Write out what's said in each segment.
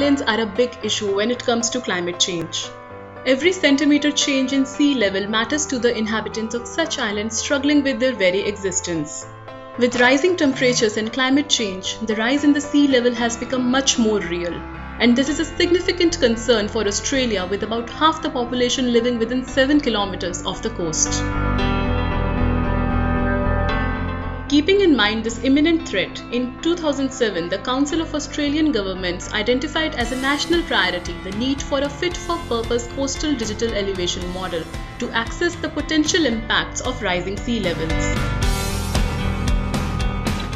islands are a big issue when it comes to climate change. Every centimeter change in sea level matters to the inhabitants of such islands struggling with their very existence. With rising temperatures and climate change, the rise in the sea level has become much more real. And this is a significant concern for Australia, with about half the population living within 7 kilometers of the coast. Keeping in mind this imminent threat, in 2007, the Council of Australian Governments identified as a national priority the need for a fit-for-purpose coastal digital elevation model to assess the potential impacts of rising sea levels.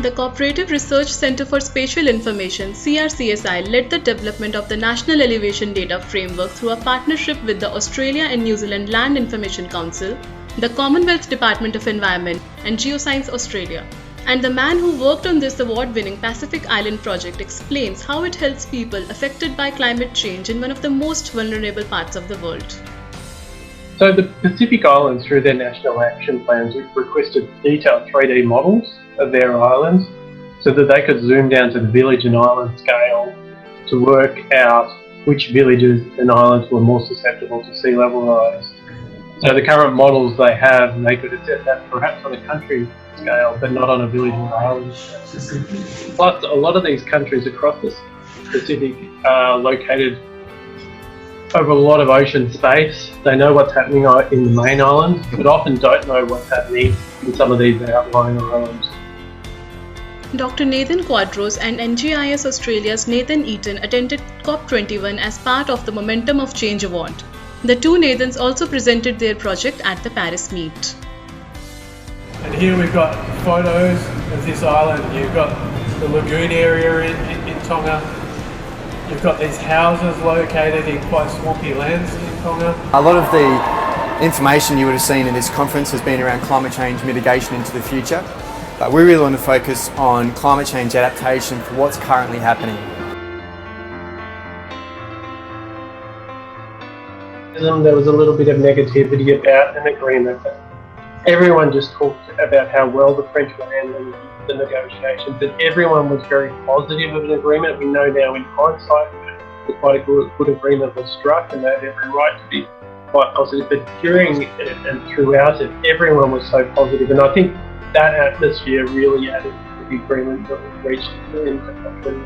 The Cooperative Research Centre for Spatial Information (CRCSI) led the development of the National Elevation Data Framework through a partnership with the Australia and New Zealand Land Information Council, the Commonwealth Department of Environment, and Geoscience Australia. And the man who worked on this award-winning Pacific Island project explains how it helps people affected by climate change in one of the most vulnerable parts of the world. So the Pacific Islands, through their national action plans, requested detailed 3D models of their islands so that they could zoom down to the village and island scale to work out which villages and islands were more susceptible to sea level rise. So the current models they have, they could assess that perhaps on a country scale, but not on a village or island. Plus, a lot of these countries across the Pacific are located over a lot of ocean space. They know what's happening in the main island, but often don't know what's happening in some of these outlying islands. Dr. Nathan Quadros and NGIS Australia's Nathan Eaton attended COP21 as part of the Momentum of Change Award. The two Nathans also presented their project at the Paris meet. And here we've got photos of this island. You've got the lagoon area in Tonga. You've got these houses located in quite swampy lands in Tonga. A lot of the information you would have seen in this conference has been around climate change mitigation into the future, but we really want to focus on climate change adaptation for what's currently happening. There was a little bit of negativity about an agreement, but everyone just talked about how well the French were handling the negotiations, and everyone was very positive of an agreement. We know now in hindsight that quite a good agreement was struck, and they had every right to be quite positive, but during it and throughout it, everyone was so positive, and I think that atmosphere really added to the agreement that was reached in the country.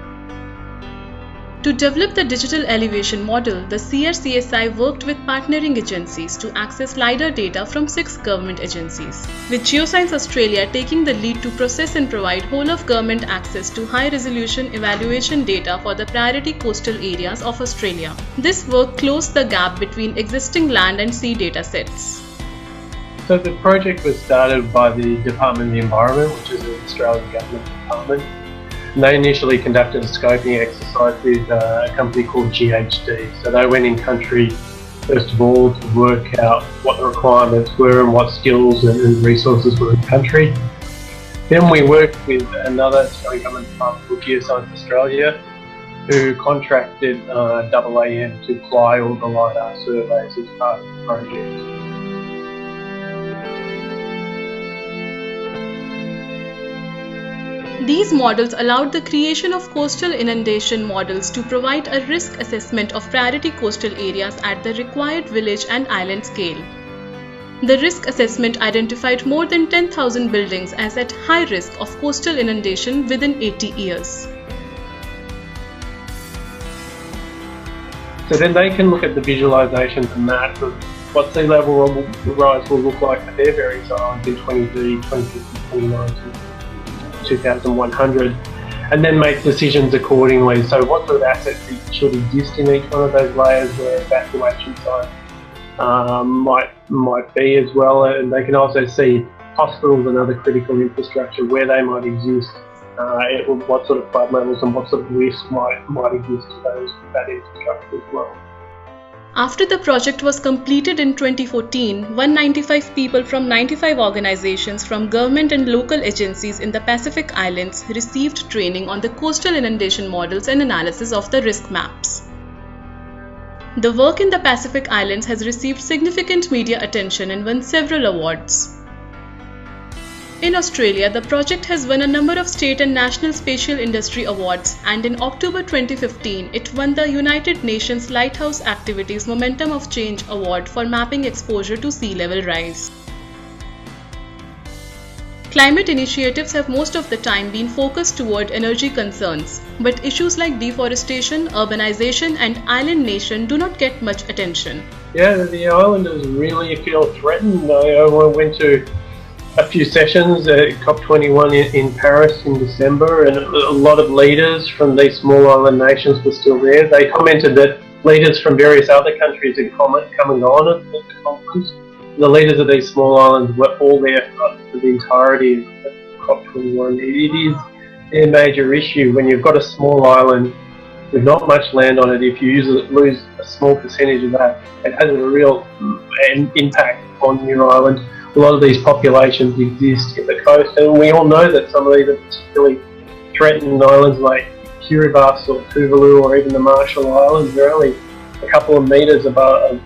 To develop the digital elevation model, the CRCSI worked with partnering agencies to access LiDAR data from 6 government agencies, with Geoscience Australia taking the lead to process and provide whole-of-government access to high-resolution evaluation data for the priority coastal areas of Australia. This work closed the gap between existing land and sea datasets. So the project was started by the Department of the Environment, which is an Australian government department. And they initially conducted a scoping exercise with a company called GHD. So they went in country, first of all, to work out what the requirements were and what skills and resources were in country. Then we worked with another Australian government department called Geoscience Australia, who contracted AAM to apply all the LiDAR surveys as part of the project. These models allowed the creation of coastal inundation models to provide a risk assessment of priority coastal areas at the required village and island scale. The risk assessment identified more than 10,000 buildings as at high risk of coastal inundation within 80 years. So then they can look at the visualisations and maps of what sea level rise will look like at their various islands in 2030, 2050, 2090. 2100, and then make decisions accordingly. So what sort of assets should exist in each one of those layers, where evacuation sites might be as well, and they can also see hospitals and other critical infrastructure where they might exist, what sort of flood levels and what sort of risk might exist to that infrastructure as well. After the project was completed in 2014, 195 people from 95 organizations from government and local agencies in the Pacific Islands received training on the coastal inundation models and analysis of the risk maps. The work in the Pacific Islands has received significant media attention and won several awards. In Australia, the project has won a number of state and national spatial industry awards, and in October 2015, it won the United Nations Lighthouse Activities Momentum of Change Award for mapping exposure to sea level rise. Climate initiatives have most of the time been focused toward energy concerns, but issues like deforestation, urbanization, and island nation do not get much attention. Yeah, the islanders really feel threatened. I went to a few sessions at COP21 in Paris in December, and a lot of leaders from these small island nations were still there. They commented that leaders from various other countries had come and gone at the conference. The leaders of these small islands were all there for the entirety of COP21. It is a major issue when you've got a small island with not much land on it. If you lose a small percentage of that, it has a real impact on your island. A lot of these populations exist at the coast, and we all know that some of these are particularly threatened islands like Kiribati or Tuvalu or even the Marshall Islands. They're only a couple of metres above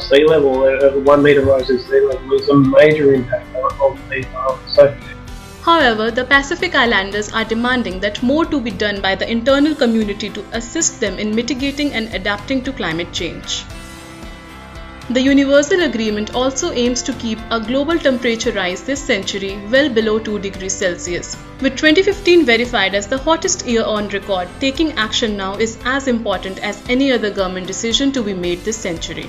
sea level. A 1 metre rise in sea level is a major impact on these islands. However, the Pacific Islanders are demanding that more to be done by the internal community to assist them in mitigating and adapting to climate change. The Universal Agreement also aims to keep a global temperature rise this century well below 2 degrees Celsius. With 2015 verified as the hottest year on record, taking action now is as important as any other government decision to be made this century.